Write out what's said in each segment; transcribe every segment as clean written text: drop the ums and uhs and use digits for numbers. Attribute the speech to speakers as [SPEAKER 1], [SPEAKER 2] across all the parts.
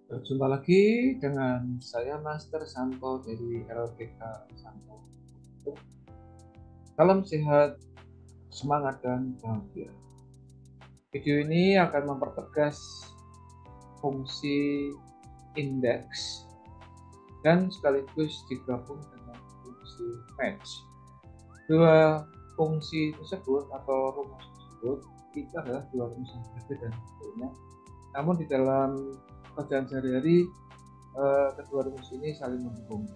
[SPEAKER 1] Berjumpa lagi dengan saya Master Santo dari LPK Santo. Salam sehat, semangat dan bahagia. Video ini akan mempertegas fungsi indeks dan sekaligus digabung dengan fungsi match. Dua fungsi tersebut atau rumus tersebut itu adalah dua rumus yang berbeda sebetulnya. Namun di dalam pekerjaan sehari-hari kedua rumus ini saling mendukung.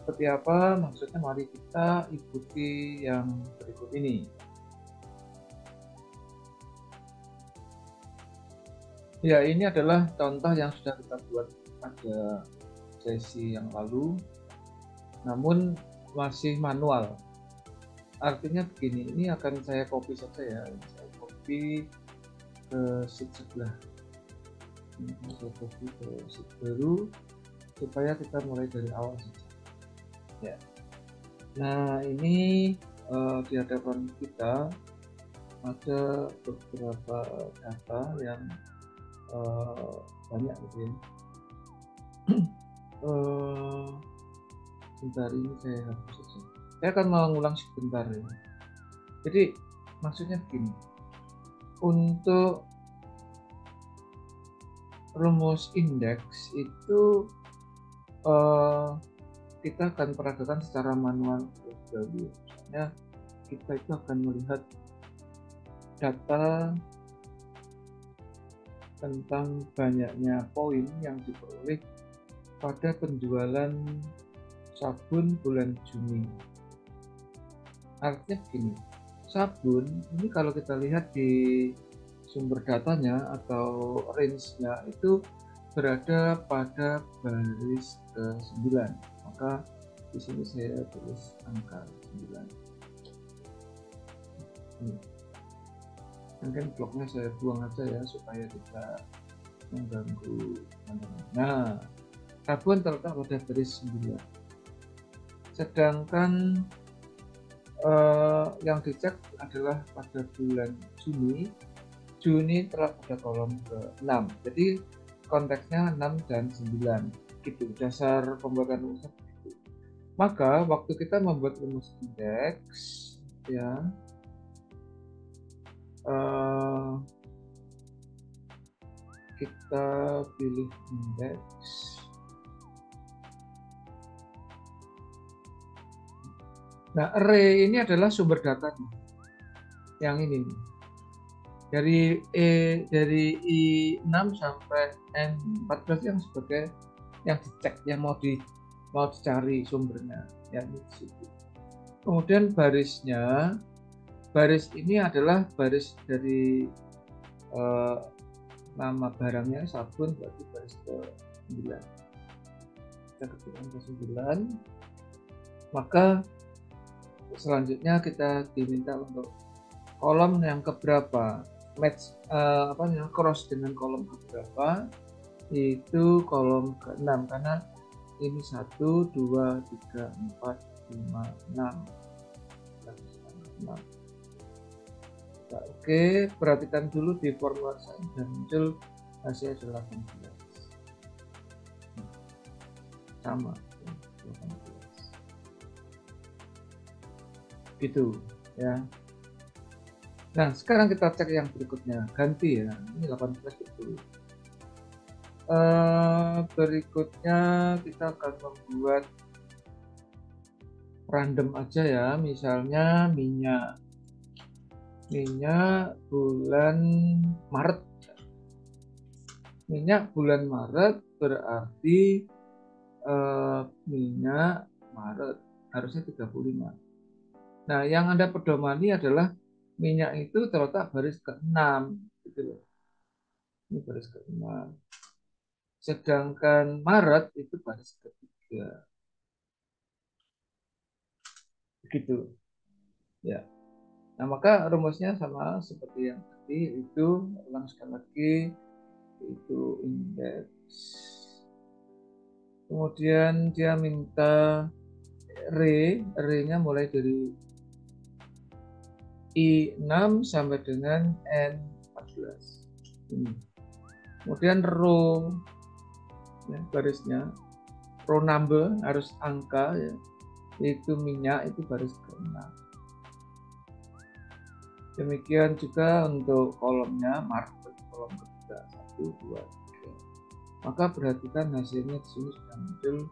[SPEAKER 1] Seperti apa maksudnya, mari kita ikuti yang berikut ini. Ya, ini adalah contoh yang sudah kita buat pada sesi yang lalu, namun masih manual. Artinya begini, ini akan saya copy saja ya, saya copy ke sheet sebelah. Ini saya copy ke sheet baru supaya kita mulai dari awal saja. Ya. Nah, ini di hadapan kita ada beberapa data yang banyak gitu ya. Sebentar, ini saya hapus saja. Saya akan mengulang sebentar ya. Jadi maksudnya begini, untuk rumus indeks itu kita akan peragakan secara manual terlebih dahulu. Misalnya kita itu akan melihat data tentang banyaknya poin yang diperoleh pada penjualan sabun bulan Juni. Artinya begini, sabun ini kalau kita lihat di sumber datanya atau range-nya itu berada pada baris ke-9. Maka di sini saya tulis angka 9. Mungkin bloknya saya buang aja ya supaya tidak mengganggu teman-teman. Nah, sabun terletak pada baris 9. Sedangkan yang dicek adalah pada bulan Juni. Juni terletak pada kolom ke-6. Jadi konteksnya 6 dan 9. Gitu, dasar pembuatan rumusnya begitu. Maka waktu kita membuat rumus indeks ya, kita pilih indeks. Nah, array ini adalah sumber datanya. Yang ini nih. Dari I6 sampai N14 yang sebagai yang dicek, yang mau dicari sumbernya yang di situ. Kemudian barisnya, baris ini adalah baris dari nama barangnya sabun, berarti baris ke-9. Kita ketikkan ke-9, maka selanjutnya kita diminta untuk kolom yang keberapa, match cross dengan kolom keberapa, itu kolom ke-6 karena ini 1, 2, 3, 4, 5, 6. Nah, oke, perhatikan dulu di formula saya dan muncul hasilnya 18. Sama 18. Gitu ya. Nah, sekarang kita cek yang berikutnya, ganti ya, ini 18 itu. Berikutnya kita akan membuat random aja ya, misalnya minyak bulan Maret. Minyak bulan Maret berarti minyak Maret harusnya 35. Nah, yang Anda pedomani adalah minyak itu terletak baris ke-6 gitu loh. Ini baris ke-6. Sedangkan Maret itu baris ke-3. Begitu. Ya. Nah, maka rumusnya sama seperti yang tadi, itu ulang sekali lagi, itu indeks. Kemudian dia minta array-nya mulai dari I6 sampai dengan N14. Ini. Kemudian row ya, barisnya row number harus angka ya, yaitu minyak itu baris ke-6. Demikian juga untuk kolomnya market, kolom ketiga 1, 2, 3. Maka perhatikan hasilnya di sini sudah muncul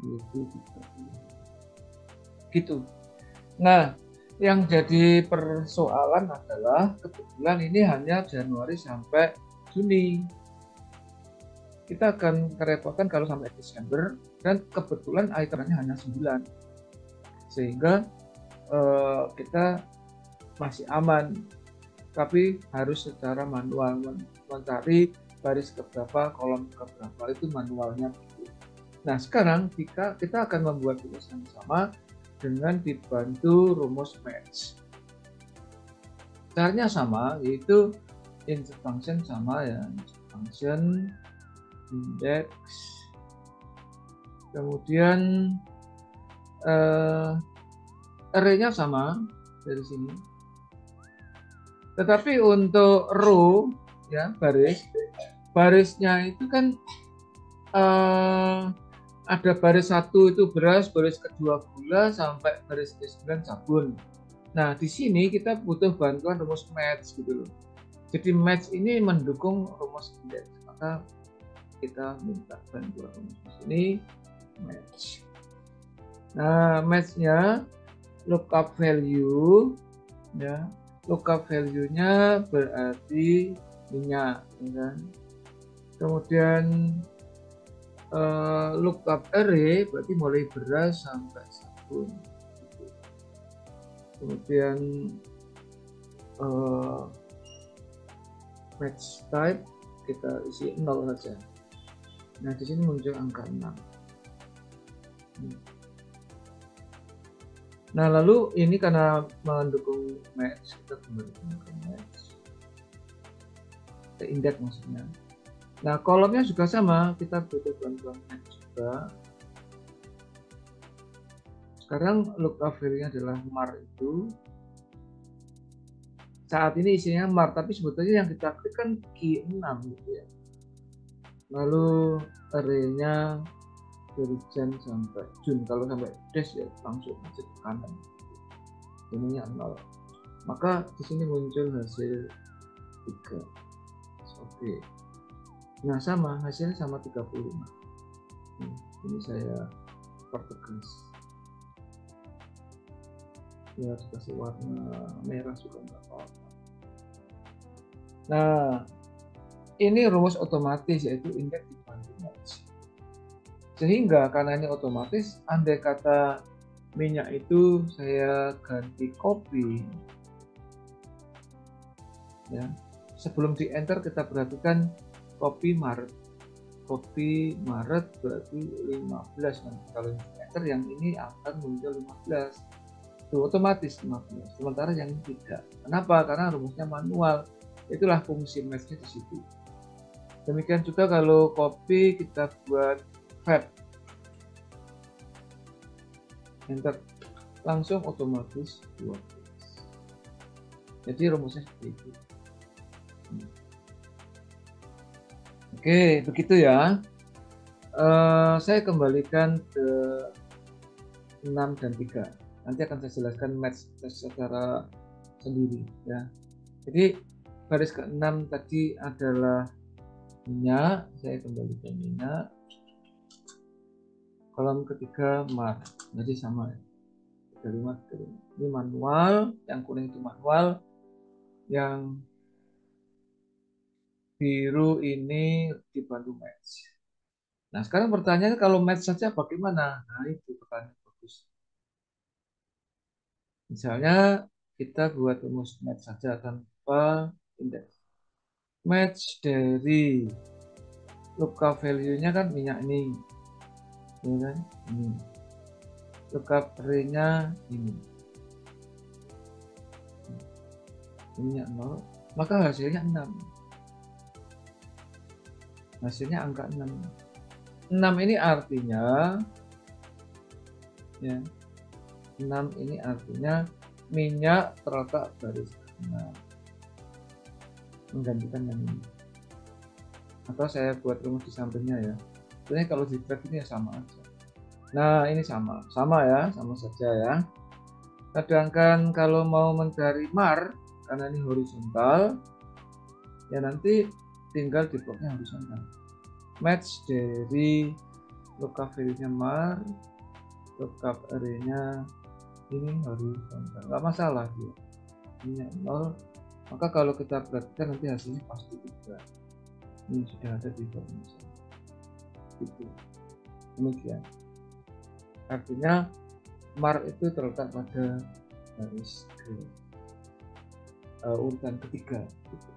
[SPEAKER 1] yaitu 30. Gitu. Nah, yang jadi persoalan adalah kebetulan ini hanya Januari sampai Juni. Kita akan kerepotan kalau sampai Desember, dan kebetulan itemnya hanya 9. Sehingga kita masih aman. Tapi harus secara manual mencari baris keberapa, kolom keberapa, itu manualnya. Nah, sekarang kita akan membuat rumus yang sama dengan dibantu rumus match. Caranya sama, yaitu insert function sama ya, insert function index, kemudian array-nya sama dari sini. Tetapi untuk row ya, barisnya itu kan ada baris 1 itu beras, baris kedua gula, sampai baris ke-9 sabun. Nah, di sini kita butuh bantuan rumus match gitu loh. Jadi match ini mendukung rumus index, maka kita minta bantuan rumus di sini match. Nah, match-nya lookup value ya. Lookup value-nya berarti minyak ya kan. Kemudian lookup array berarti mulai beras sampai sabun. Kemudian match type kita isi 0 saja. Nah, di sini muncul angka 6. Nah, lalu ini karena mendukung match, kita kembalikan ke match, ke index maksudnya. Nah, kolomnya juga sama, kita butuh bantuan match juga. Sekarang lookup value-nya adalah mar itu. Saat ini isinya mar, tapi sebetulnya yang kita klik kan key 6 gitu ya. Lalu array-nya dari Jan sampai Jun, kalau sampai dash ya langsung aja ke kanan. Ininya 0. Maka di sini muncul hasil 3. Oke. Nah, sama, hasilnya sama 35. Ini saya pertegas. Ya, dikasih warna merah juga nggak apa-apa. Nah, ini rumus otomatis, yaitu index dibantu match. Sehingga karena ini otomatis, andai kata minyak itu saya ganti copy ya, sebelum di enter kita perhatikan copy Maret berarti 15 kan. Kalau di enter yang ini akan muncul 15 itu otomatis 15, sementara yang ini tidak. Kenapa? Karena rumusnya manual. Itulah fungsi match-nya di situ. Demikian juga kalau copy kita buat fab, enter, langsung otomatis 12. Jadi rumusnya seperti itu. Oke, begitu ya. Saya kembalikan ke 6 dan 3. Nanti akan saya jelaskan match secara sendiri ya. Jadi baris ke-6 tadi adalah minyak, saya kembalikan minyak. Kolom ketiga mar, jadi sama ya. 35. Ini manual, yang kuning itu manual, yang biru ini dibantu match. Nah, sekarang pertanyaannya kalau match saja bagaimana? Nah, itu pertanyaan bagus. Misalnya kita buat rumus match saja tanpa indeks. Match dari lookup value-nya kan minyak ini, ya kan? Ini. Lookup array-nya ini. Minyak 0, maka hasilnya 6. Hasilnya angka 6. 6 ini artinya ya, 6 ini artinya minyak terletak baris 6, menggantikan yang ini. Atau saya buat rumus di sampingnya ya. Sebenarnya kalau di thread ini ya sama aja. Nah, ini sama ya, sama saja ya. Sedangkan kalau mau mencari mar, karena ini horizontal, ya nanti tinggal di bloknya horizontal. Match dari lookup value-nya mar, lookup array-nya ini horizontal, nggak masalah dia. Ini 0, maka kalau kita perhatikan nanti hasilnya pasti 3. Ini sudah ada di formula. Gitu. Demikian. Artinya mar itu terletak pada garis urutan ketiga. Gitu.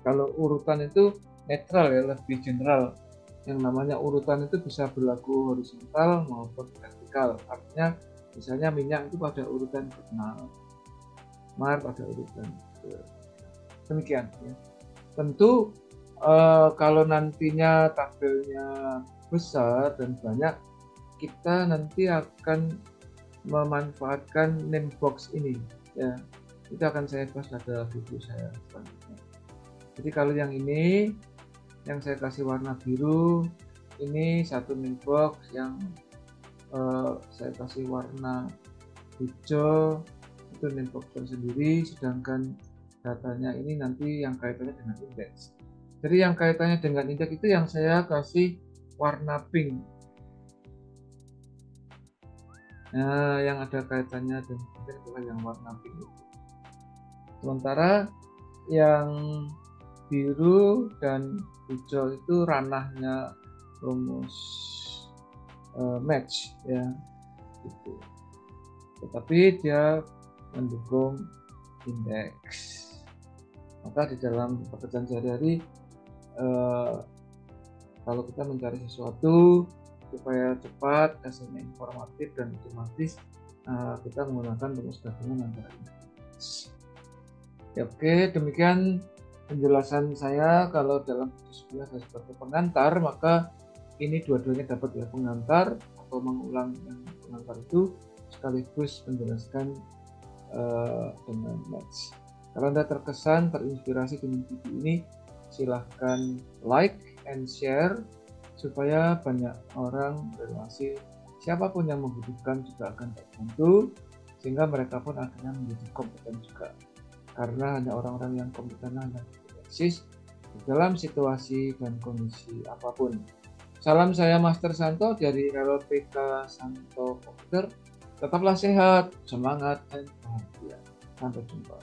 [SPEAKER 1] Kalau urutan itu netral ya, lebih general. Yang namanya urutan itu bisa berlaku horizontal maupun vertikal. Artinya misalnya minyak itu pada urutan ke-6, mar pada urutan demikian ya. Tentu kalau nantinya tabelnya besar dan banyak, kita nanti akan memanfaatkan name box ini ya. Itu akan saya bahas pada video saya selanjutnya. Jadi kalau yang ini yang saya kasih warna biru, ini satu name box, yang saya kasih warna hijau itu name box tersendiri, sedangkan datanya ini nanti yang kaitannya dengan indeks. Jadi yang kaitannya dengan indeks itu yang saya kasih warna pink. Nah, yang ada kaitannya dengan indeks adalah yang warna pink itu. Sementara yang biru dan hijau itu ranahnya rumus match ya, gitu. Tetapi dia mendukung indeks. Maka di dalam pekerjaan sehari-hari kalau kita mencari sesuatu supaya cepat, hasilnya informatif dan otomatis, kita menggunakan rumus gabungan antara indeks. Ya, oke, demikian penjelasan saya. Kalau dalam video sebelumnya saya sebagai pengantar, maka ini dua-duanya dapat ya, pengantar atau mengulang yang pengantar itu sekaligus menjelaskan dengan match. Kalau Anda terkesan, terinspirasi dengan video ini, silahkan like and share supaya banyak orang berrelasi. Siapapun yang membutuhkan juga akan terbantu, sehingga mereka pun akhirnya menjadi kompeten juga. Karena hanya orang-orang yang kompeten yang eksis dalam situasi dan kondisi apapun. Salam, saya Master Santo dari RLPK Santo Komputer. Tetaplah sehat, semangat, dan bahagia. Sampai jumpa.